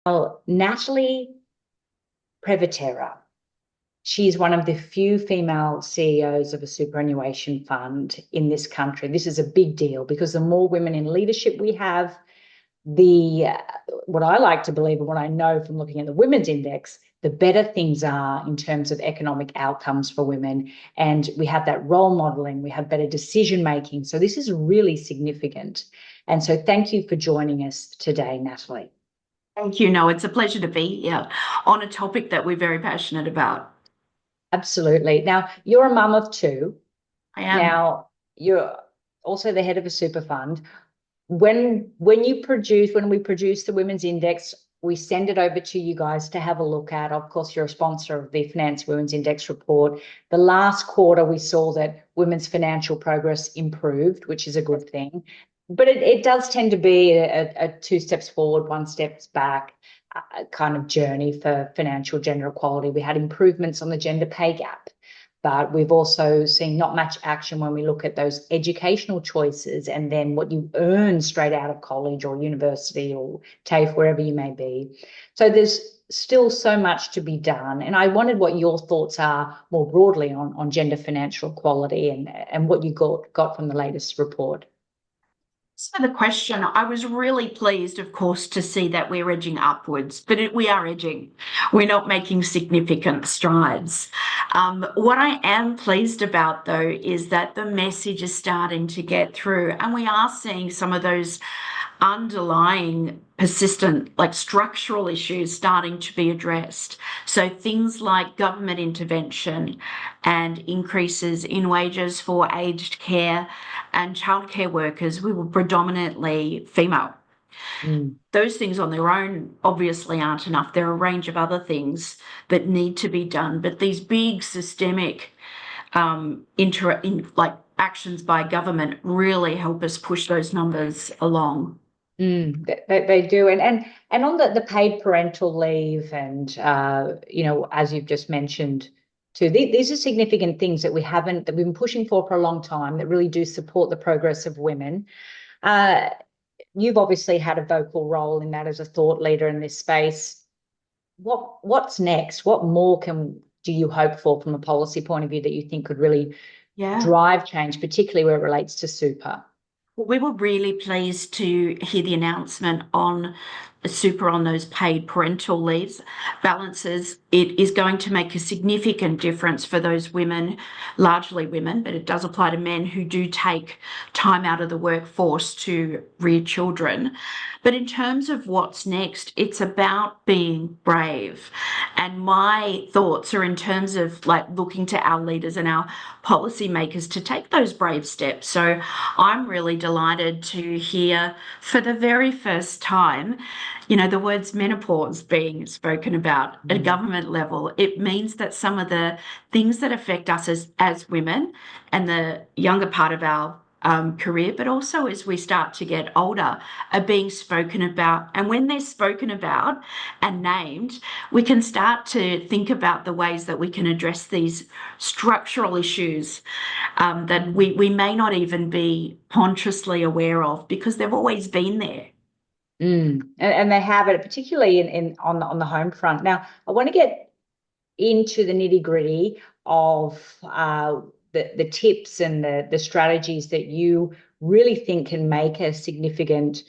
Well, Natalie Previtera. She's one of the few female CEOs of a superannuation fund in this country. This is a big deal because the more women in leadership we have, the what I like to believe and what I know from looking at the women's index, the better things are in terms of economic outcomes for women. And we have that role modeling, we have better decision making. So this is really significant. And so thank you for joining us today, Natalie. Thank you. No, it's a pleasure to be here on a topic that we're very passionate about. Absolutely. Now, you're a mum of two. I am. Now, you're also the head of a super fund. When we produce the women's index, we send it over to you guys to have a look at. Of course, you're a sponsor of the Financy Women's Index report. The last quarter, we saw that women's financial progress improved, which is a good thing. But it does tend to be a two steps forward, one steps back kind of journey for financial gender equality. We had improvements on the gender pay gap, but we've also seen not much action when we look at those educational choices and then what you earn straight out of college or university or TAFE, wherever you may be. So there's still so much to be done. And I wondered what your thoughts are more broadly on gender financial equality and what you got from the latest report. So the question, I was really pleased, of course, to see that we're edging upwards, but we are edging. We're not making significant strides. What I am pleased about, though, is that the message is starting to get through, and we are seeing some of those underlying persistent, like structural issues starting to be addressed. So things like government intervention and increases in wages for aged care and childcare workers, we were predominantly female. Those things on their own obviously aren't enough. There are a range of other things that need to be done, but these big systemic actions by government really help us push those numbers along. They do. And on the paid parental leave and, as you've just mentioned, too, these are significant things that that we've been pushing for a long time that really do support the progress of women. You've obviously had a vocal role in that as a thought leader in this space. What's next? What more do you hope for from a policy point of view that you think could really drive change, particularly where it relates to super? Well, we were really pleased to hear the announcement on super on those paid parental leaves balances. It is going to make a significant difference for those women, largely women, but it does apply to men who do take time out of the workforce to rear children. But in terms of what's next, it's about being brave. And my thoughts are in terms of like looking to our leaders and our policymakers to take those brave steps. So I'm really delighted to hear for the very first time, the words menopause being spoken about at a government level. It means that some of the things that affect us as women and the younger part of our career, but also as we start to get older, are being spoken about. And when they're spoken about and named, we can start to think about the ways that we can address these structural issues that we may not even be consciously aware of because they've always been there. And they have it, particularly on the home front. Now, I want to get into the nitty gritty of the tips and the strategies that you really think can make a significant,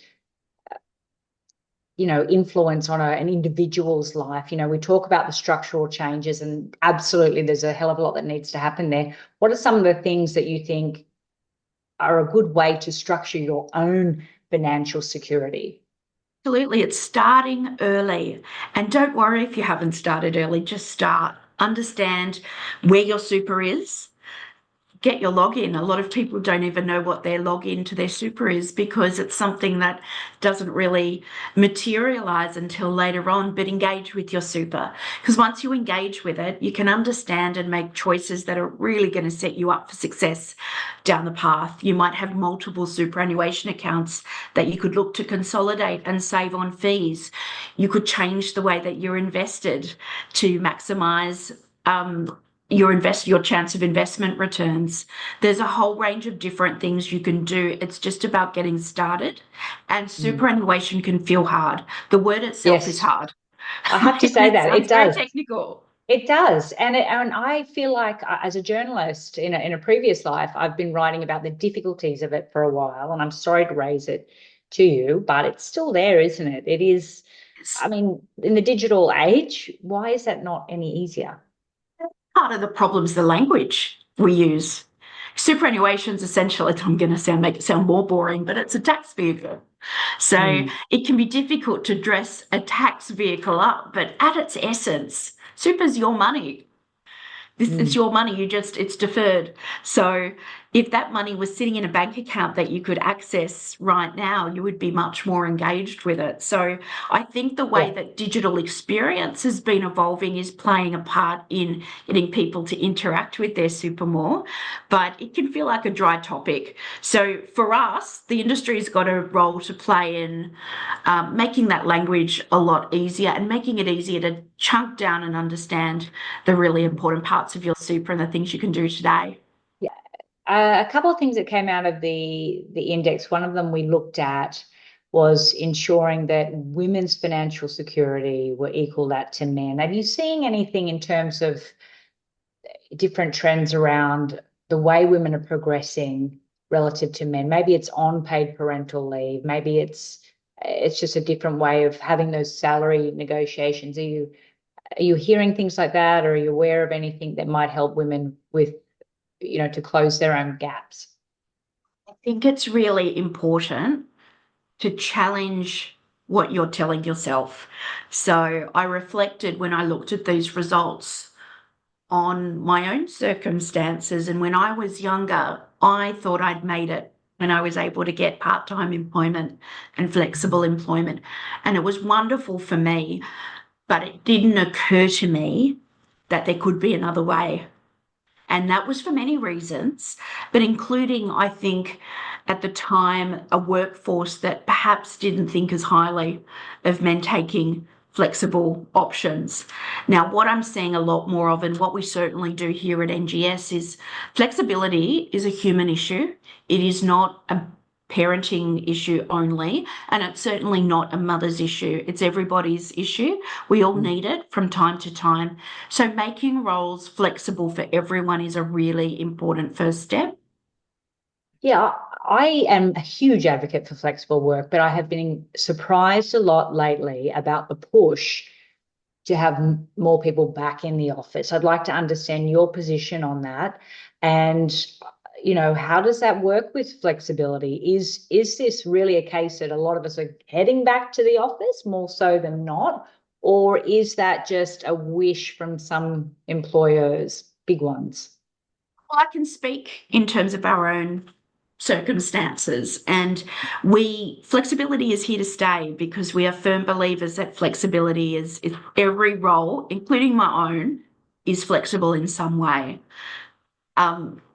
influence on an individual's life. We talk about the structural changes, and absolutely, there's a hell of a lot that needs to happen there. What are some of the things that you think are a good way to structure your own financial security? Absolutely. It's starting early. And don't worry if you haven't started early, just start. Understand where your super is. Get your login. A lot of people don't even know what their login to their super is because it's something that doesn't really materialize until later on, but engage with your super. Because once you engage with it, you can understand and make choices that are really going to set you up for success down the path. You might have multiple superannuation accounts that you could look to consolidate and save on fees. You could change the way that you're invested to maximize your chance of investment returns. There's a whole range of different things you can do. It's just about getting started. And superannuation can feel hard. The word itself is Yes, hard. I have to say It that it sounds very does. technical. It does. And I feel like as a journalist in a previous life, I've been writing about the difficulties of it for a while, and I'm sorry to raise it to you, but it's still there, isn't it? It is, I mean, in the digital age, why is that not any easier? Part of the problem is the language we use. Superannuation's essentially, I'm going to make it sound more boring, but it's a tax vehicle. So Mm, it can be difficult to dress a tax vehicle up, but at its essence, super's your money. This is mm. your money. It's deferred. So if that money was sitting in a bank account that you could access right now, you would be much more engaged with it. So I think the way Yeah. that digital experience has been evolving is playing a part in getting people to interact with their super more, but it can feel like a dry topic. So for us, the industry's got a role to play in making that language a lot easier and making it easier to chunk down and understand the really important parts of your super and the things you can do today. Yeah. A couple of things that came out of the index. One of them we looked at was ensuring that women's financial security were equal that to men. Are you seeing anything in terms of different trends around the way women are progressing relative to men? Maybe it's on paid parental leave. Maybe it's just a different way of having those salary negotiations. Are you hearing things like that, or are you aware of anything that might help women with, to close their own gaps? I think it's really important to challenge what you're telling yourself. So I reflected when I looked at these results on my own circumstances. And when I was younger, I thought I'd made it when I was able to get part time employment and flexible employment. And it was wonderful for me, but it didn't occur to me that there could be another way. And that was for many reasons, but including, I think, at the time, a workforce that perhaps didn't think as highly of men taking flexible options. Now, what I'm seeing a lot more of, and what we certainly do here at NGS, is flexibility is a human issue. It is not a parenting issue only, and it's certainly not a mother's issue. It's everybody's issue. We all need it from time to time. So making roles flexible for everyone is a really important first step. Yeah, I am a huge advocate for flexible work, but I have been surprised a lot lately about the push to have more people back in the office. I'd like to understand your position on that. And, how does that work with flexibility? Is this really a case that a lot of us are heading back to the office more so than not? Or is that just a wish from some employers, big ones? Well, I can speak in terms of our own circumstances, and flexibility is here to stay because we are firm believers that flexibility is every role, including my own, is flexible in some way.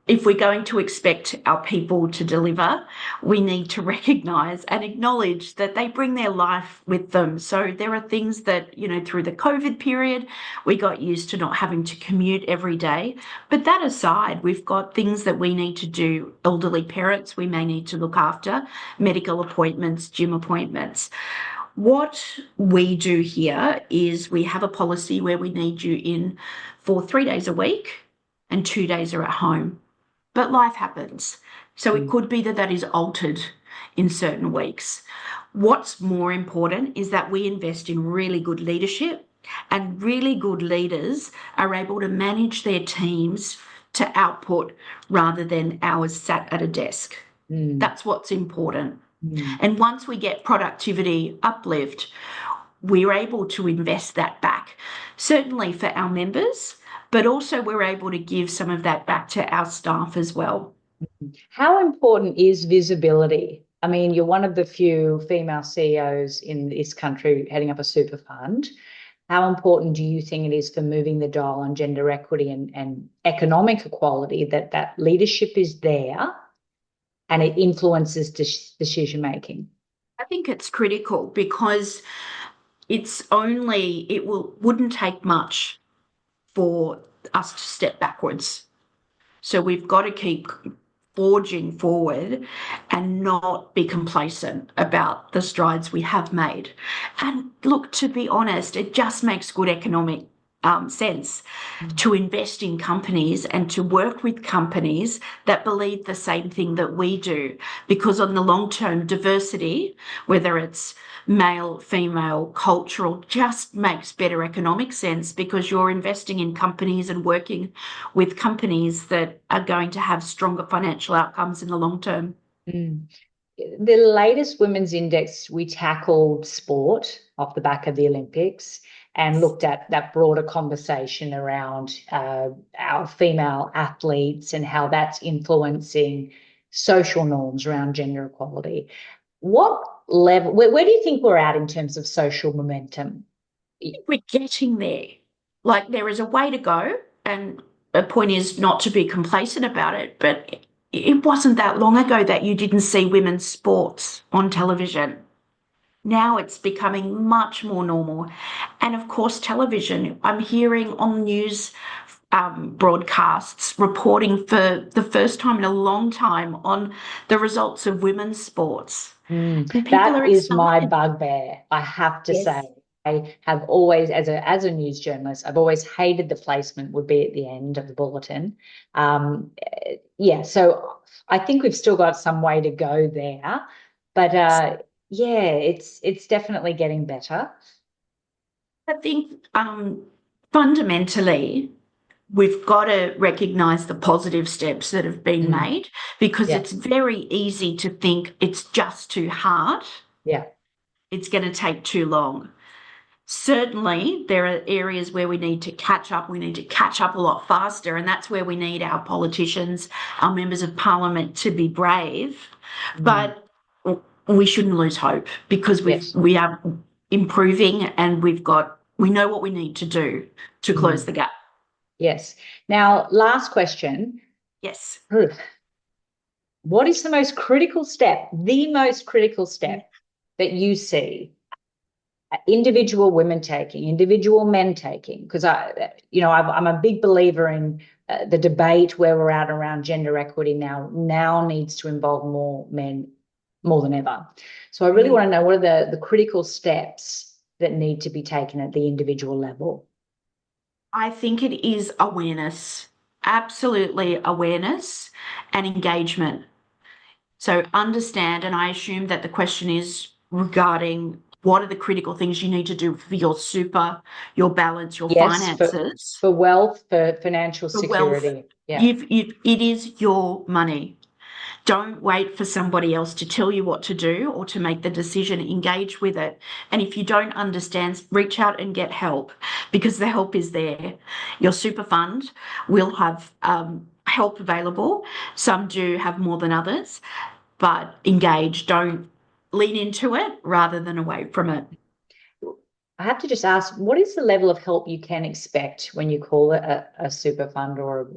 If we're going to expect our people to deliver, we need to recognise and acknowledge that they bring their life with them. So there are things that, through the COVID period, we got used to not having to commute every day. But that aside, we've got things that we need to do. Elderly parents we may need to look after, medical appointments, gym appointments. What we do here is we have a policy where we need you in for 3 days a week and 2 days are at home. But life happens. So it could be that that is altered in certain weeks. What's more important is that we invest in really good leadership, and really good leaders are able to manage their teams to output rather than hours sat at a desk. Mm, That's what's important. mm. And once we get productivity uplift, we're able to invest that back, certainly for our members, but also we're able to give some of that back to our staff as well. How important is visibility? I mean, you're one of the few female CEOs in this country heading up a super fund. How important do you think it is for moving the dial on gender equity and economic equality that leadership is there and it influences decision making? I think it's critical because wouldn't take much for us to step backwards. So we've got to keep forging forward and not be complacent about the strides we have made. And look, to be honest, it just makes good economic sense to invest in companies and to work with companies that believe the same thing that we do. Because on the long term, diversity, whether it's male, female, cultural, just makes better economic sense because you're investing in companies and working with companies that are going to have stronger financial outcomes in the long term. Mm. The latest women's index, we tackled sport off the back of the Olympics and looked at that broader conversation around our female athletes and how that's influencing social norms around gender equality. What level, where do you think we're at in terms of social momentum? We're getting there. Like, there is a way to go, and the point is not to be complacent about it, but it wasn't that long ago that you didn't see women's sports on television. Now it's becoming much more normal. And of course, television, I'm hearing on news broadcasts reporting for the first time in a long time on the results of women's sports. And people That are is my excited. bugbear, I have to say. Yes. I have always, as a news journalist, I've always hated the placement would be at the end of the bulletin. Yeah, so I think we've still got some way to go there, but yeah, it's definitely getting better. I think fundamentally, we've got to recognise the positive steps that have been Mm, made because yeah, it's very easy to think it's just too hard. yeah. It's going to take too long. Certainly, there are areas where we need to catch up. We need to catch up a lot faster. And that's where we need our politicians, our members of parliament to be brave. Mm, But we shouldn't lose hope because yes. we are improving and we know what we need to do to close Mm, the gap. yes. Now, last question. Yes. What is the most critical step that you see individual women taking, individual men taking? Because I'm a big believer in the debate where we're at around gender equity now needs to involve more men more than ever. So I really want to know what are the critical steps that need to be taken at the individual level. I think it is awareness, absolutely awareness and engagement. So understand, and I assume that the question is regarding what are the critical things you need to do for your super, your balance, your Yes, finances, for wealth, for financial for wealth. security. Yeah. It is your money. Don't wait for somebody else to tell you what to do or to make the decision. Engage with it. And if you don't understand, reach out and get help because the help is there. Your super fund will have help available. Some do have more than others, but engage. Don't lean into it rather than away from it. I have to just ask, what is the level of help you can expect when you call it a super fund or,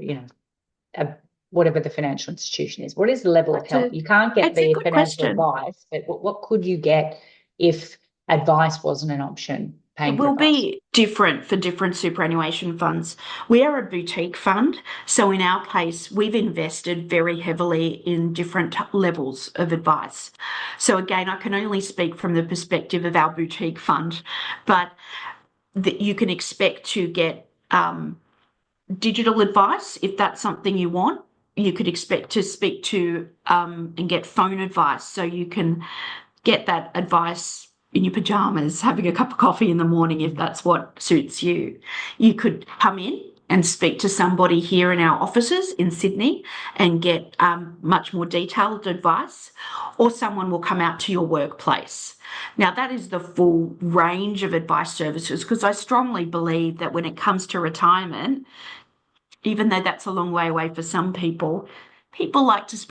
whatever the financial institution is? What is the level of It's help? a, You can't get it's a the good financial question. advice, but what could you get if advice wasn't an option, It paying for will advice? be different for different superannuation funds. We are a boutique fund. So in our case, we've invested very heavily in different levels of advice. So again, I can only speak from the perspective of our boutique fund, but that you can expect to get digital advice if that's something you want. You could expect to speak to and get phone advice. So you can get that advice in your pajamas, having a cup of coffee in the morning, if that's what suits you. You could come in and speak to somebody here in our offices in Sydney and get much more detailed advice, or someone will come out to your workplace. Now, that is the full range of advice services because I strongly believe that when it comes to retirement, even though that's a long way away for some people, people like to